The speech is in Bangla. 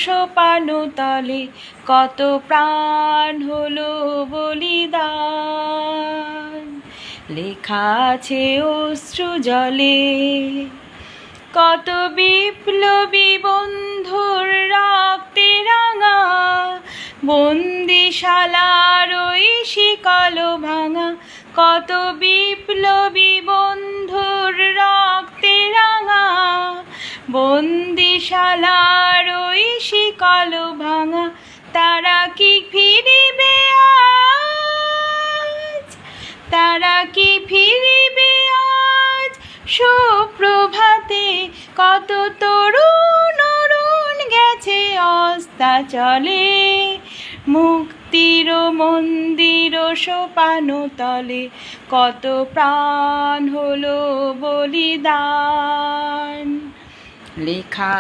সোপানো তলে কত প্রাণ হলো বলিদান। লেখা আছে অশ্রু জলে কত বিপ্লবী বন্ধুর রক্তে রাঙা, বন্দিশালার ওই শিকল ভাঙা। কত বিপ্লবী বন্ধুর রক্তে রাঙা, বন্দিশালার ওই শিকল ভাঙা। তারা কি ফিরিবে আজ, তারা কি ফিরিবে আজ সুপ্রভাতে? কত তরুণ অরুণ গেছে অস্তাচলে, মুক্তির মন্দির সোপানো তলে কত প্রাণ হলো বলিদান। লেখা